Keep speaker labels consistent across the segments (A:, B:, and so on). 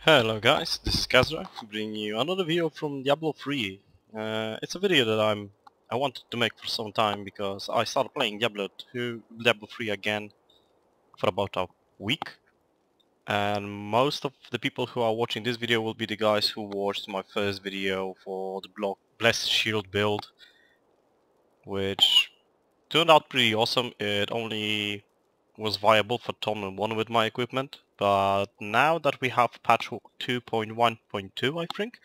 A: Hello guys, this is Kazra, bringing you another video from Diablo 3. It's a video that I wanted to make for some time because I started playing Diablo 3 again for about a week. And most of the people who are watching this video will be the guys who watched my first video for the Blessed Shield build, which turned out pretty awesome. It only was viable for Tournament 1 with my equipment, but now that we have patch 2.1.2 I think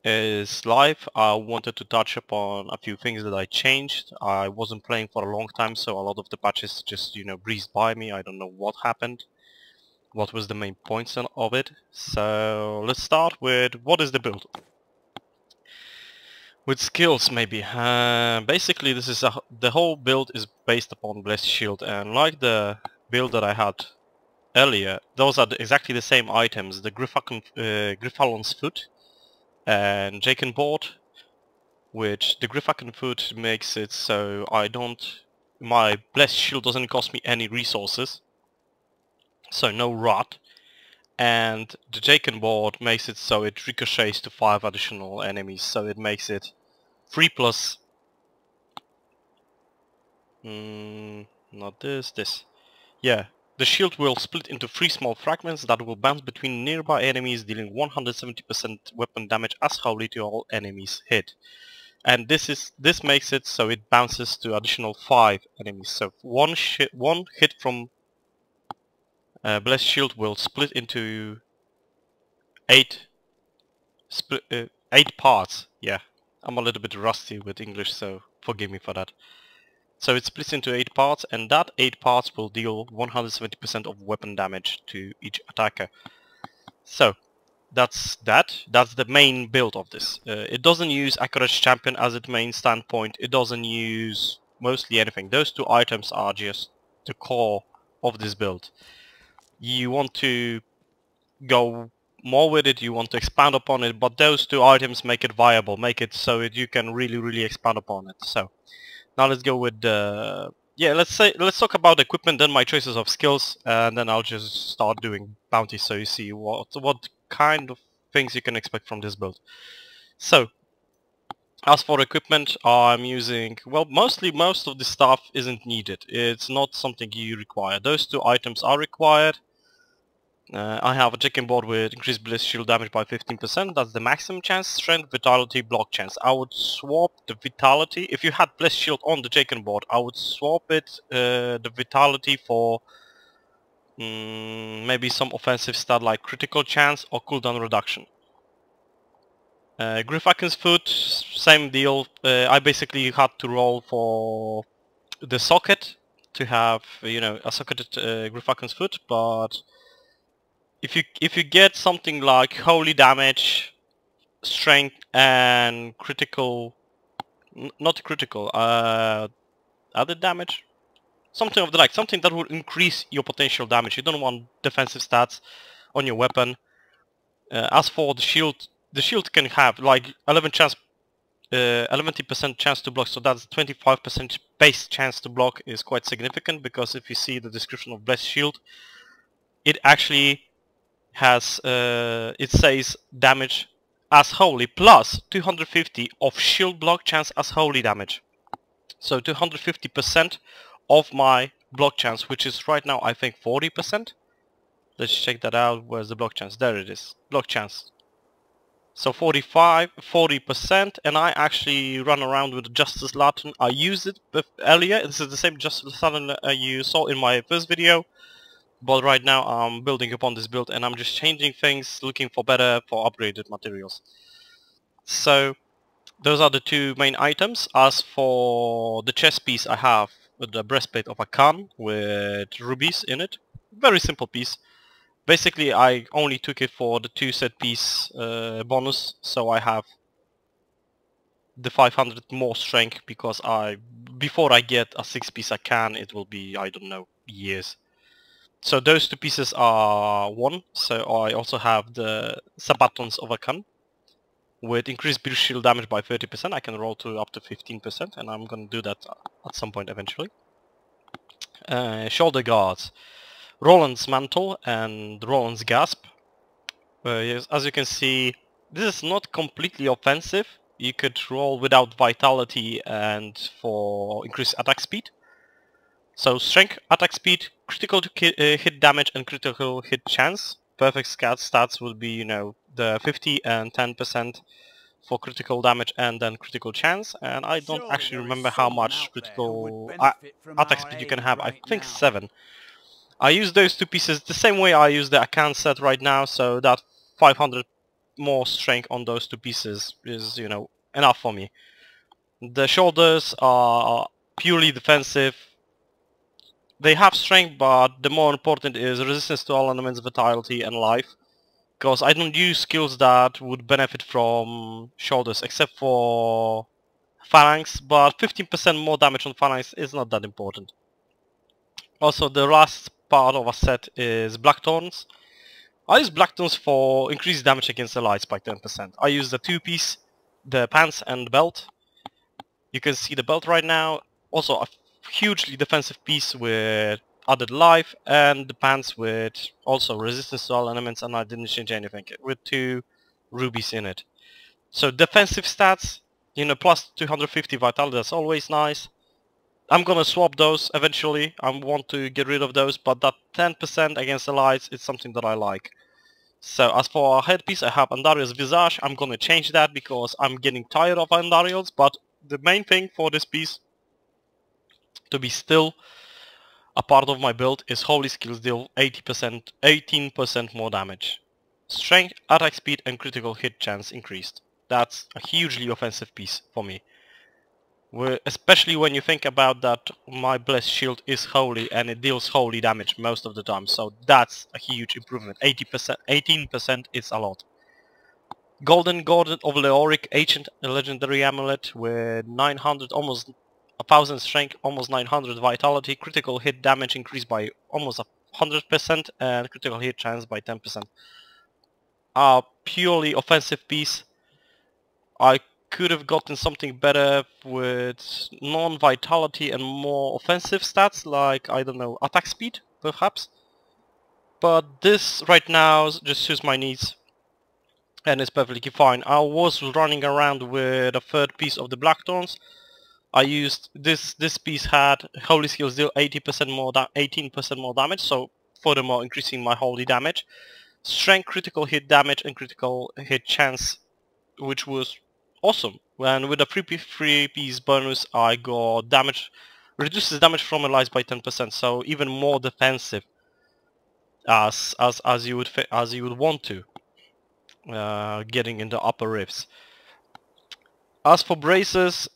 A: is live, I wanted to touch upon a few things that I changed. I wasn't playing for a long time, so a lot of the patches just, breezed by me. I don't know what happened, what was the main points of it. So let's start with what is the build. With skills, maybe. Basically, this is the whole build is based upon Blessed Shield, and like the build that I had earlier, those are exactly the same items. The Griffalon's Foot and Jaken Board, which the Griffalon Foot makes it so my Blessed Shield doesn't cost me any resources, so no rot. And the Jaken Board makes it so it ricochets to 5 additional enemies, so it makes it 3 plus... not this. Yeah, the shield will split into 3 small fragments that will bounce between nearby enemies, dealing 170% weapon damage as wholly to all enemies hit. And this makes it so it bounces to additional 5 enemies. So one hit from Blessed Shield will split into 8 parts. Yeah, I'm a little bit rusty with English, so forgive me for that. So it splits into 8 parts, and that 8 parts will deal 170% of weapon damage to each attacker. So that's the main build of this. It doesn't use Accurate Champion as its main standpoint. It doesn't use mostly anything. Those 2 items are just the core of this build. You want to go more with it, you want to expand upon it, but those 2 items make it viable, make it so you can really expand upon it. So now let's go with let's talk about equipment, then my choices of skills, and then I'll just start doing bounties so you see what kind of things you can expect from this build. So as for equipment, I'm using, well, most of the stuff isn't needed. It's not something you require. Those 2 items are required. I have a chicken board with increased bliss shield damage by 15%. That's the maximum chance, strength, vitality, block chance. I would swap the vitality. If you had bliss shield on the chicken board, I would swap it, the vitality for maybe some offensive stat like critical chance or cooldown reduction. Griffalon's Foot, same deal. I basically had to roll for the socket to have, a socketed Griffalon's Foot, but if you get something like holy damage, strength, and critical, not critical, other damage, something of the like, something that will increase your potential damage. You don't want defensive stats on your weapon. As for the shield can have like 11% chance to block, so that's 25% base chance to block is quite significant, because if you see the description of Blessed Shield, it actually has, it says damage as holy plus 250 of shield block chance as holy damage. So 250% of my block chance, which is right now I think 40%. Let's check that out. Where's the block chance? There it is. Block chance. So 40%, and I actually run around with the Justice Lantern. I used it earlier. This is the same Justice Lantern you saw in my first video. But right now I'm building upon this build, and I'm just changing things, looking for upgraded materials. So those are the 2 main items. As for the chest piece, I have the breastplate of a Khan with rubies in it. Very simple piece. Basically I only took it for the 2 set piece bonus, so I have the 500 more strength, because before I get a 6 piece a Khan, it will be, I don't know, years. So those 2 pieces are 1, so I also have the Sabatons of a Khan with increased burst shield damage by 30%. I can roll to up to 15%, and I'm gonna do that at some point eventually. Shoulder guards, Roland's Mantle and Roland's Gasp. Yes, as you can see, this is not completely offensive. You could roll without vitality and for increased attack speed. So strength, attack speed, critical hit damage and critical hit chance. Perfect stats would be, you know, the 50 and 10% for critical damage and then critical chance. And I don't
B: Surely
A: actually
B: there is
A: remember how
B: someone
A: much
B: out there who would
A: critical
B: benefit from
A: attack
B: our
A: speed you can
B: aid
A: have. I
B: right
A: think
B: now.
A: 7. I use those two pieces the same way I use the account set right now, so that 500 more strength on those two pieces is, you know, enough for me. The shoulders are purely defensive. They have strength, but the more important is resistance to all elements, vitality and life. Because I don't use skills that would benefit from shoulders, except for phalanx, but 15% more damage on phalanx is not that important. Also, the last part of a set is Blackthorns. I use Blackthorns for increased damage against allies by 10%. I use the 2-piece, the pants and the belt. You can see the belt right now. Also a hugely defensive piece with added life, and the pants with also resistance to all elements, and I didn't change anything, with 2 rubies in it. So defensive stats, you know, plus 250 vitality, that's always nice. I'm gonna swap those eventually. I want to get rid of those, but that 10% against allies is something that I like. So as for our headpiece, I have Andario's Visage. I'm gonna change that because I'm getting tired of Andario's, but the main thing for this piece to be still a part of my build is Holy Skills deal 80%, 18% more damage. Strength, attack speed and critical hit chance increased. That's a hugely offensive piece for me. Especially when you think about that my Blessed Shield is holy and it deals holy damage most of the time, so that's a huge improvement. 80%, 18% is a lot. Golden Gordon of Leoric, ancient legendary amulet with 900, almost 1000 strength, almost 900 vitality, critical hit damage increased by almost 100% and critical hit chance by 10%. A purely offensive piece. I could have gotten something better with non-vitality and more offensive stats, like, I don't know, attack speed, perhaps. But this right now just suits my needs, and it's perfectly fine. I was running around with a third piece of the Blackthorns. I used this piece had Holy Skills deal 80% more 18% more damage, so furthermore increasing my holy damage. Strength, critical hit damage and critical hit chance, which was awesome. And with a free piece bonus, I got damage, reduces damage from allies by 10%, so even more defensive as you would want to, getting into upper rifts. As for braces,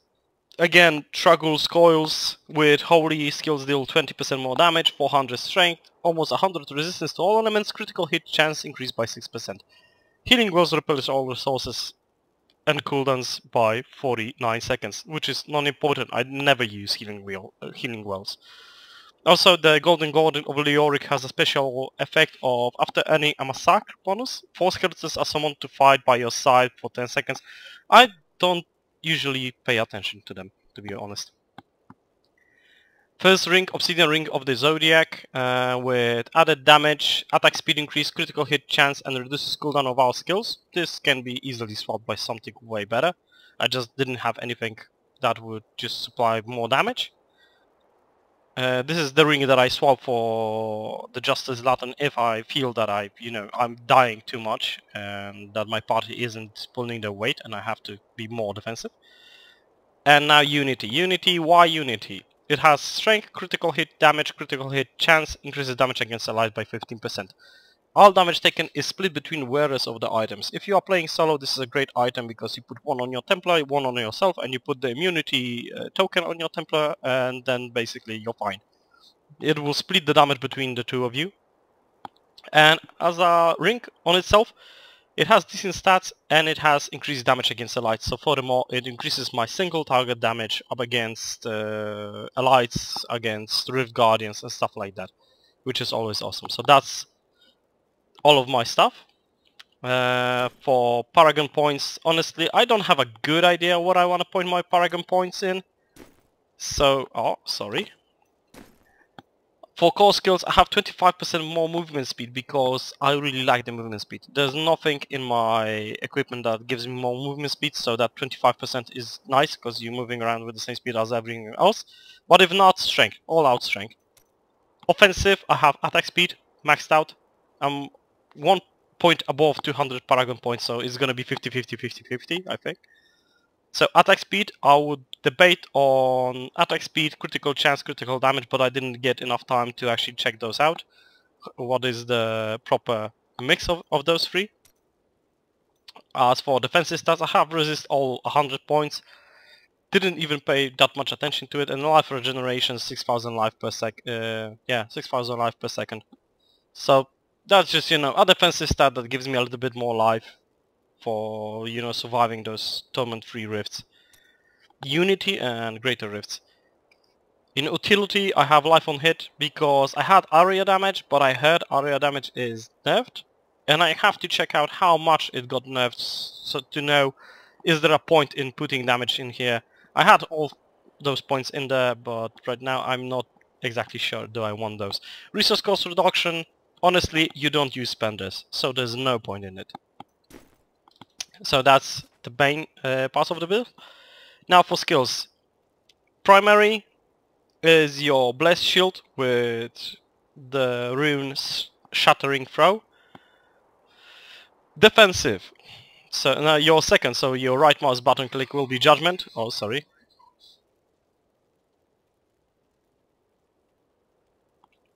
A: again, Truggles coils with holy skills deal 20% more damage, 400 strength, almost 100 resistance to all elements, critical hit chance increased by 6%. Healing wells repels all resources and cooldowns by 49 seconds, which is non-important. I never use healing wells. Also, the Golden Gordon of Leoric has a special effect of after earning a massacre bonus, 4 skeletons are summoned to fight by your side for 10 seconds. I don't usually pay attention to them, to be honest. First ring, Obsidian Ring of the Zodiac, with added damage, attack speed increase, critical hit chance and reduces cooldown of our skills. This can be easily swapped by something way better. I just didn't have anything that would just supply more damage. This is the ring that I swap for the Justice Latin if I feel that I'm dying too much and that my party isn't pulling their weight and I have to be more defensive. And now Unity. Unity, why Unity? It has strength, critical hit damage, critical hit chance, increases damage against allies by 15%. All damage taken is split between wearers of the items. If you are playing solo, this is a great item because you put one on your Templar, one on yourself, and you put the immunity token on your Templar, and then basically you're fine. It will split the damage between the two of you. And as a ring on itself, it has decent stats and it has increased damage against allies, so furthermore it increases my single target damage up against allies, against Rift Guardians and stuff like that, which is always awesome. So that's all of my stuff. For Paragon points, honestly I don't have a good idea what I want to point my Paragon points in. So, sorry. For core skills, I have 25% more movement speed because I really like the movement speed. There's nothing in my equipment that gives me more movement speed, so that 25% is nice because you're moving around with the same speed as everything else. But if not, strength, all out strength. Offensive, I have attack speed maxed out. I'm 1 point above 200 paragon points, so it's gonna be 50-50, 50-50, I think. So attack speed, I would debate on attack speed, critical chance, critical damage, but I didn't get enough time to actually check those out. What is the proper mix of those three? As for defensive stats, I have resist all 100 points. Didn't even pay that much attention to it, and life regeneration 6,000 life per sec. 6,000 life per second. So that's just, you know, a defensive stat that gives me a little bit more life for, you know, surviving those torment-free rifts. Unity and greater rifts. In utility, I have life on hit because I had area damage, but I heard area damage is nerfed, and I have to check out how much it got nerfed so to know is there a point in putting damage in here. I had all those points in there, but right now I'm not exactly sure do I want those. Resource cost reduction, honestly, you don't use spenders, so there's no point in it. So that's the main part of the build. Now for skills. Primary is your Blessed Shield with the runes Shattering Throw. Defensive. So now your second, so your right mouse button click will be Judgment. Oh, sorry.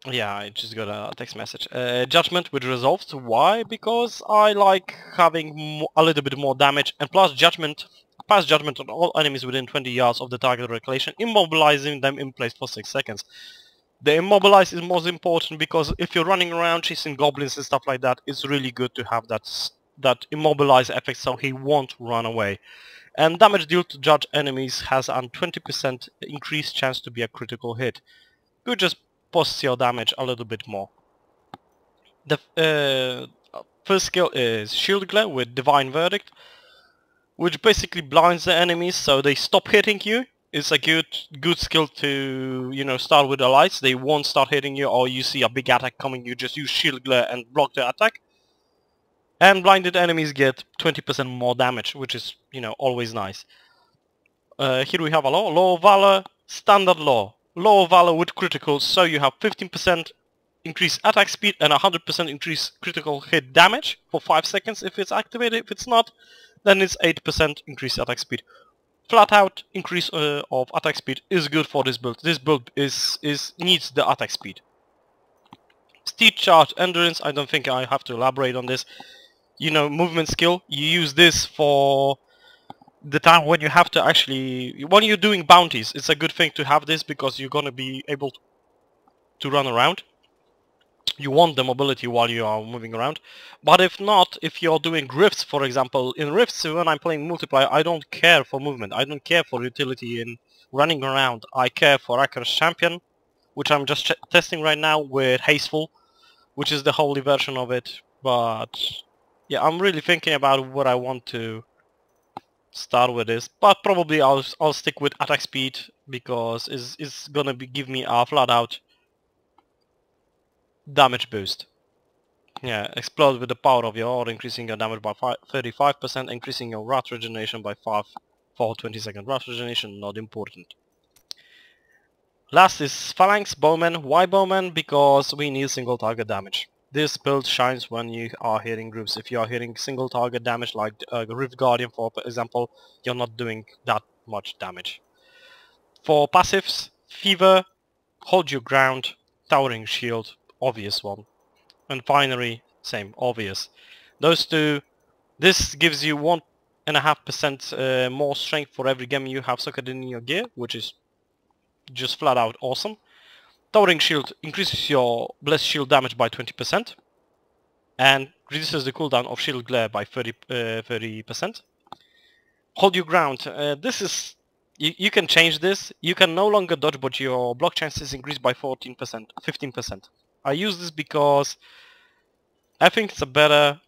A: Yeah, I just got a text message. Judgment with Resolved. Why? Because I like having a little bit more damage, and plus Judgment, pass Judgment on all enemies within 20 yards of the target location, immobilizing them in place for 6 seconds. The immobilize is most important because if you're running around chasing goblins and stuff like that, it's really good to have that immobilize effect so he won't run away. And damage dealt to judge enemies has a 20% increased chance to be a critical hit. You just posts your damage a little bit more. The first skill is Shield Glare with Divine Verdict, which basically blinds the enemies so they stop hitting you. It's a good skill to, you know, start with the lights. They won't start hitting you, or you see a big attack coming, you just use Shield Glare and block the attack. And blinded enemies get 20% more damage, which is, you know, always nice. Here we have a law. Law of Valor, Standard Law. Law of Valor with critical, so you have 15% increased attack speed and 100% increased critical hit damage for 5 seconds if it's activated. If it's not, then it's 8% increased attack speed. Flat out increase of attack speed is good for this build. This build needs the attack speed. Steed Charge Endurance, I don't think I have to elaborate on this. You know, movement skill, you use this for the time when you have to actually, when you're doing bounties, it's a good thing to have this because you're gonna be able to run around. You want the mobility while you are moving around. But if not, if you're doing rifts, for example, in rifts when I'm playing multiplayer, I don't care for movement, I don't care for utility in running around. I care for Aker's Champion, which I'm just testing right now with Hasteful, which is the holy version of it. But yeah, I'm really thinking about what I want to start with this, but probably I'll stick with attack speed because it's gonna give me a flat out damage boost. Yeah, explode with the power of your aura, increasing your damage by 35%, increasing your wrath regeneration by 5 for 20 second wrath regeneration, not important. Last is Phalanx Bowman. Why Bowman? Because we need single target damage. This build shines when you are hitting groups. If you are hitting single target damage like Rift Guardian for example, you're not doing that much damage. For passives, Fever, Hold Your Ground, Towering Shield, obvious one. And finally, same, obvious. Those two, this gives you 1.5% more strength for every gem you have socked in your gear, which is just flat out awesome. Towering Shield increases your Blessed Shield damage by 20% and reduces the cooldown of Shield Glare by 30%. Hold Your Ground. This is... You can change this. You can no longer dodge, but your block chances increase by 15%. I use this because I think it's a better...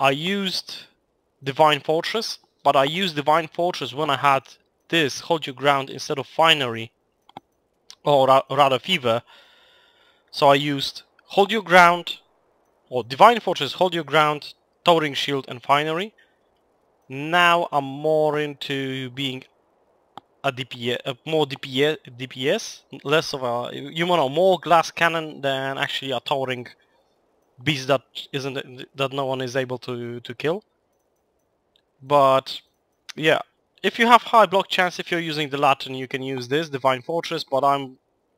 A: I used Divine Fortress, but I used Divine Fortress when I had this Hold Your Ground instead of Finery, or rather Fever, So I used hold your ground, or Divine Fortress, hold your ground, towering shield and finery. Now I'm more into being a DPS, more DPS, less of a, you know, more glass cannon than actually a towering beast that no one is able to kill. But yeah, if you have high block chance, if you're using the Latin, you can use this Divine Fortress. But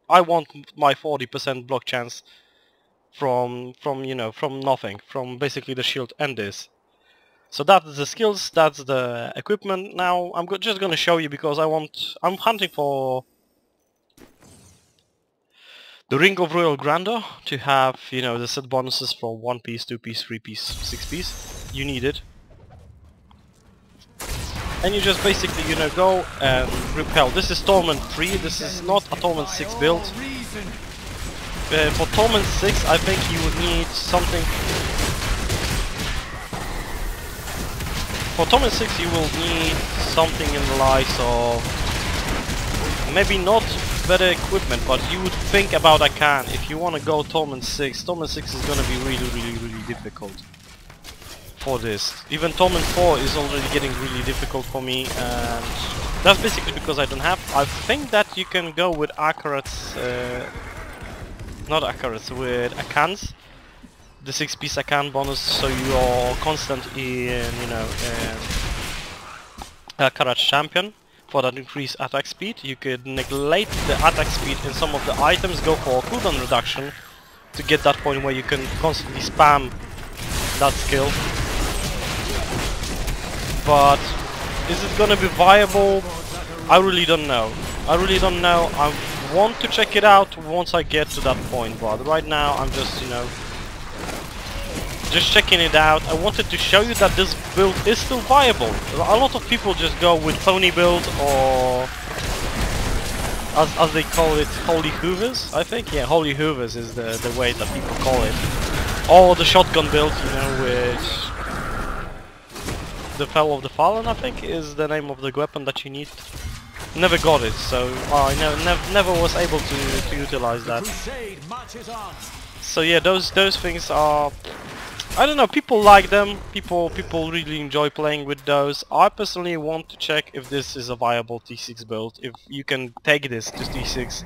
A: I want my 40% block chance from you know, from nothing, from basically the shield and this. So that's the skills, that's the equipment. Now I'm just gonna show you because I'm hunting for the Ring of Royal Grandeur to have, you know, the set bonuses for 1 piece, 2 piece, 3 piece, 6 piece. You need it. And you just basically, you know, go and repel. This is Torment 3, this is not a Torment 6 build. For Torment 6 I think you would need something. For Torment 6 you will need something in the likes of maybe not better equipment, but you would think about a can. If you want to go Torment 6, Torment 6 is going to be really difficult for this. Even Torment 4 is already getting really difficult for me, and that's basically because I don't have. I think that you can go with accurates, not accurates, with Akans, the 6-piece Akan bonus, so you're constant in, you know, Akarat champion. For that increased attack speed, you could neglect the attack speed in some of the items, go for cooldown reduction to get that point where you can constantly spam that skill. But is it gonna be viable? I really don't know. I want to check it out once I get to that point, but right now I'm just, you know, just checking it out. I wanted to show you that this build is still viable. A lot of people just go with phony build, or as they call it, Holy Hoovers, I think. Yeah, Holy Hoovers is the way that people call it. Or the shotgun build, you know, which the Fell of the Fallen, I think, is the name of the weapon that you need. Never got it, so I never was able to utilize that. So yeah, those things are, I don't know, people like them, people really enjoy playing with those. I personally want to check if this is a viable T6 build, if you can take this to T6.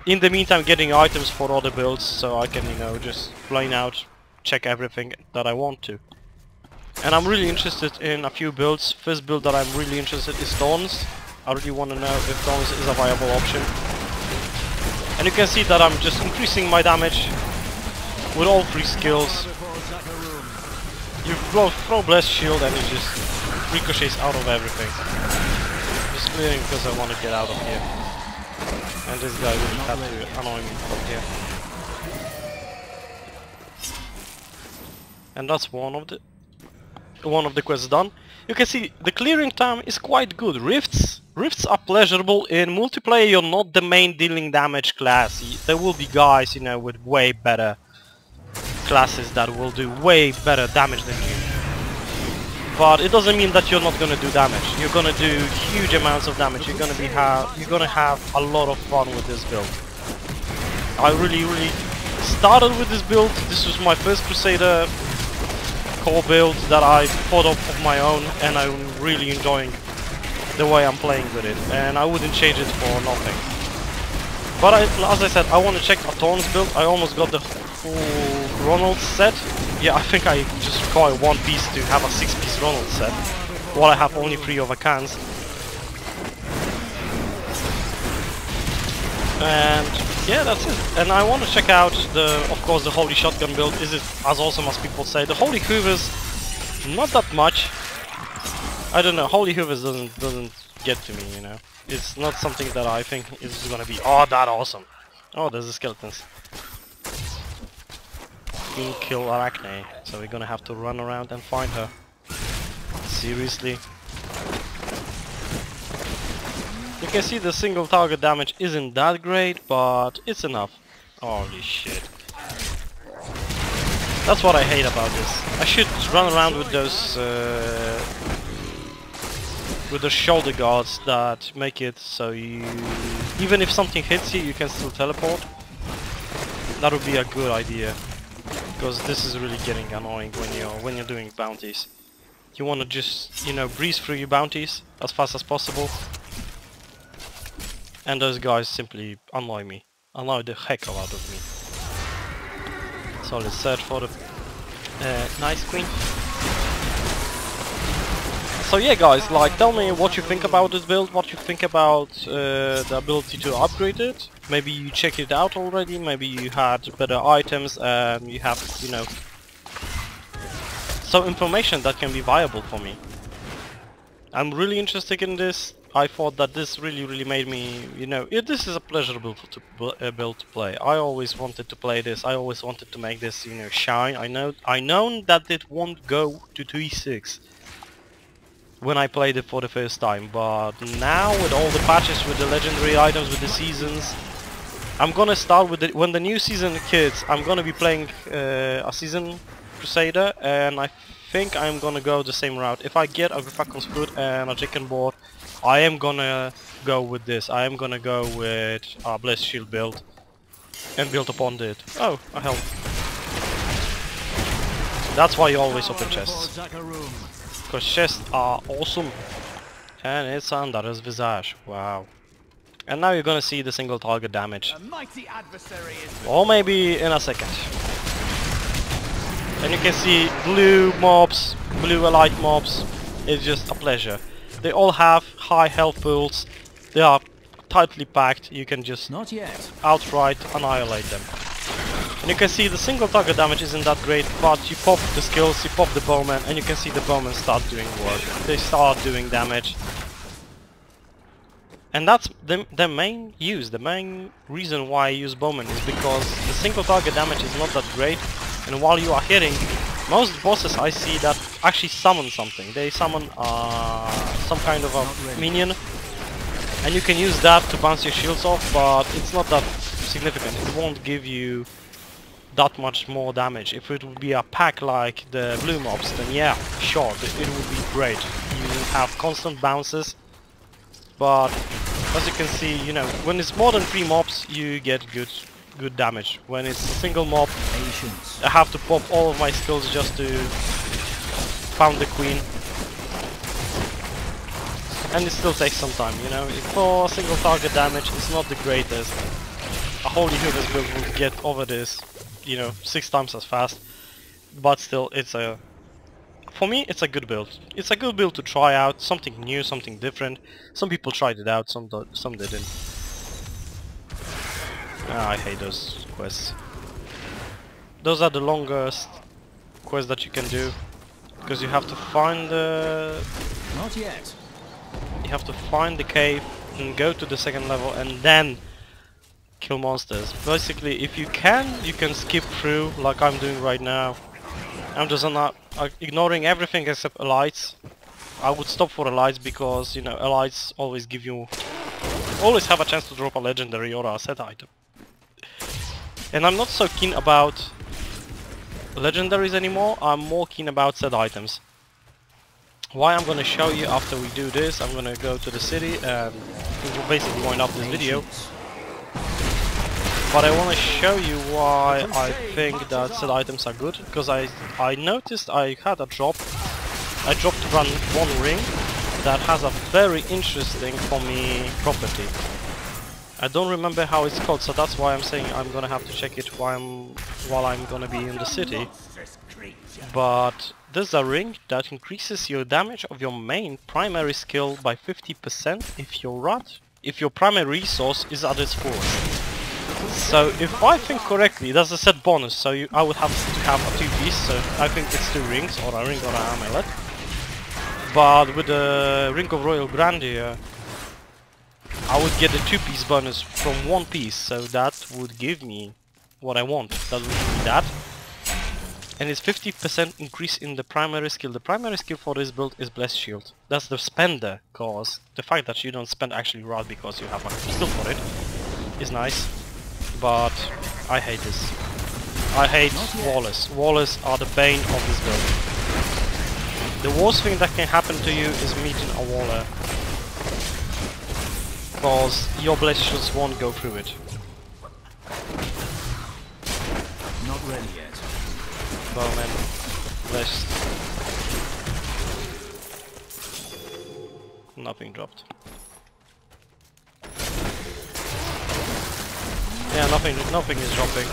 A: In the meantime, getting items for other builds, so I can, you know, just plain out check everything that I want to. And I'm really interested in a few builds. First build that I'm really interested is Thorns. I really want to know if Thorns is a viable option. And you can see that I'm just increasing my damage with all 3 skills. You throw Blessed Shield and it just ricochets out of everything. Just clearing because I want to get out of here. And this guy really had to annoy me from here. And that's one of the quests done. You can see the clearing time is quite good. Rifts are pleasurable. In multiplayer you're not the main dealing damage class. There will be guys, you know, with way better classes that will do way better damage than you. But it doesn't mean that you're not gonna do damage. You're gonna do huge amounts of damage. You're gonna have a lot of fun with this build. I really started with this build. This was my first Crusader core build that I thought of my own, and I'm really enjoying the way I'm playing with it, and I wouldn't change it for nothing. But as I said, I want to check a Thorns build. I almost got the full Ronald set. Yeah, I think I just require 1 piece to have a 6-piece Ronald set, while I have only 3 of Akans. And yeah, that's it. And I want to check out of course, the Holy Shotgun build. Is it as awesome as people say? The Holy Hoovers, not that much. I don't know. Holy Hoovers doesn't get to me, you know. It's not something that I think is gonna be that awesome. Oh, there's the skeletons. Queen kill Arachne, so we're gonna have to run around and find her. Seriously. You can see the single target damage isn't that great, but it's enough. Holy shit. That's what I hate about this. I should run around with those shoulder guards that make it so you, even if something hits you, you can still teleport. That would be a good idea, because this is really getting annoying when you're doing bounties. You want to just, you know, breeze through your bounties as fast as possible, and those guys simply annoy me, annoy the heck out of me. So let's search for the nice queen. So yeah, guys, like, tell me what you think about this build, what you think about the ability to upgrade it. Maybe you checked it out already, maybe you had better items, you have, you know, some information that can be viable for me. I'm really interested in this. I thought that this really made me, you know, this is a pleasurable build to play. I always wanted to play this, I always wanted to make this, you know, shine. I know that it won't go to 3.6 when I played it for the first time, but now with all the patches, with the legendary items, with the seasons, I'm gonna start with it when the new season hits. I'm gonna be playing a season Crusader, and I think I'm gonna go the same route. If I get a Falcon's Foot and a chicken board, I am gonna go with this. I am gonna go with a Blessed Shield build and build upon it. Oh, a help. That's why you always open chests, because chests are awesome. And it's Andare's Visage. Wow. And now you're gonna see the single target damage. Or maybe in a second. And you can see blue mobs, blue elite mobs. It's just a pleasure. They all have high health pools. They are tightly packed. You can just outright annihilate them. And you can see the single target damage isn't that great, but you pop the skills, you pop the bowman, and you can see the bowmen start doing work. They start doing damage. And that's the main use, the main reason why I use bowman is because the single target damage is not that great, and while you are hitting, most bosses I see that actually summon something. They summon some kind of a minion, and you can use that to bounce your shields off, but it's not that significant. It won't give you that much more damage. If it would be a pack like the blue mobs, then yeah, sure, it would be great. You have constant bounces, but as you can see, you know, when it's more than 3 mobs, you get good damage. When it's a single mob, I have to pop all of my skills just to pound the queen. And it still takes some time, you know. For single target damage, it's not the greatest. A Holy Humans build will get over this, you know, 6 times as fast. But still, it's a... For me, it's a good build. It's a good build to try out, something new, something different. Some people tried it out, some didn't. I hate those quests. Those are the longest quests that you can do, because you have to find the...
B: Not yet.
A: You have to find the cave and go to the second level and then kill monsters. Basically, if you can skip through like I'm doing right now. I'm just not ignoring everything except elites. I would stop for elites because, you know, elites always give you... always have a chance to drop a legendary or a set item. And I'm not so keen about legendaries anymore, I'm more keen about set items. Why I'm gonna show you after we do this. I'm gonna go to the city and we will basically wind up this video. But I want to show you why I think that set items are good, because I noticed I had a drop. I dropped one ring that has a very interesting for me property. I don't remember how it's called, so that's why I'm saying I'm gonna have to check it while I'm gonna be in the city. But there's a ring that increases your damage of your main primary skill by 50% if your primary resource is at its fullest. So if I think correctly, that's a set bonus, so I would have to have a 2-piece, so I think it's 2 rings, or a ring or an amulet. But with the Ring of Royal Grandeur, I would get a 2-piece bonus from 1 piece, so that would give me what I want. That would give me that. And it's 50% increase in the primary skill. The primary skill for this build is Blessed Shield. That's the spender, cause the fact that you don't spend actually rod because you have a skill for it is nice. But I hate this. I hate wallers. Wallers are the bane of this build. The worst thing that can happen to you is meeting a waller, cause your Blessed Shields won't go through it.
B: ready yet.
A: Bowman. Blessed. Nothing dropped. Yeah, nothing is dropping.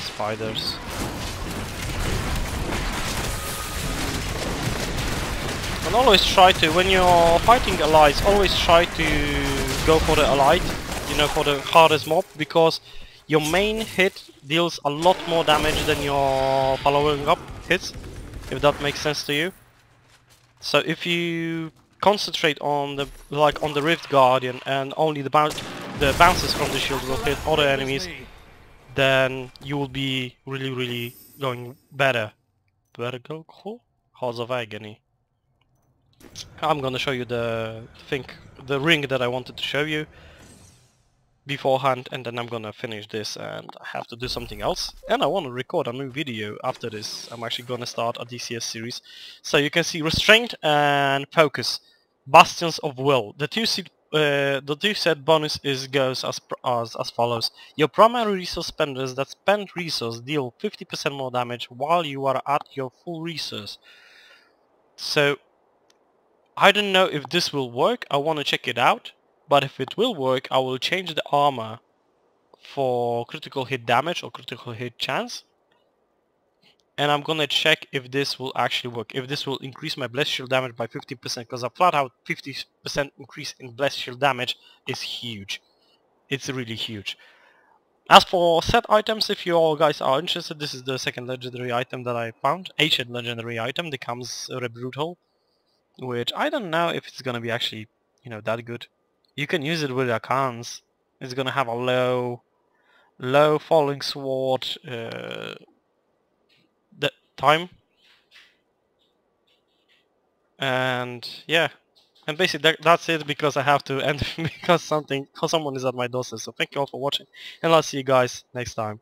A: Spiders. And always try to, when you're fighting allies, always try to go for the allied, you know, for the hardest mob, because your main hit deals a lot more damage than your following up hits, if that makes sense to you. So if you concentrate on the on the Rift Guardian and only the bounces from the shield will hit other enemies, then you will be really going better. Better go cool? Halls of Agony. I'm gonna show you the ring that I wanted to show you beforehand, and then I'm gonna finish this, and I have to do something else, and I want to record a new video after this. I'm actually gonna start a DCS series. So you can see Restraint and Focus, Bastions of Will. The two set bonus goes as follows. Your primary resource spenders that spend resource deal 50% more damage while you are at your full resource. So I don't know if this will work. I want to check it out, but if it will work, I will change the armor for critical hit damage or critical hit chance, and I'm gonna check if this will actually work, if this will increase my blessed shield damage by 50%, because a flat out 50% increase in blessed shield damage is huge. It's really huge. As for set items, if you all guys are interested, this is the second legendary item that I found, ancient legendary item that comes Rebrutal, which I don't know if it's gonna be actually, you know, that good. You can use it with Akans. It's gonna have a low falling sword the time, and yeah, and basically that's it, because I have to end because someone is at my doorstep. So thank you all for watching, and I'll see you guys next time.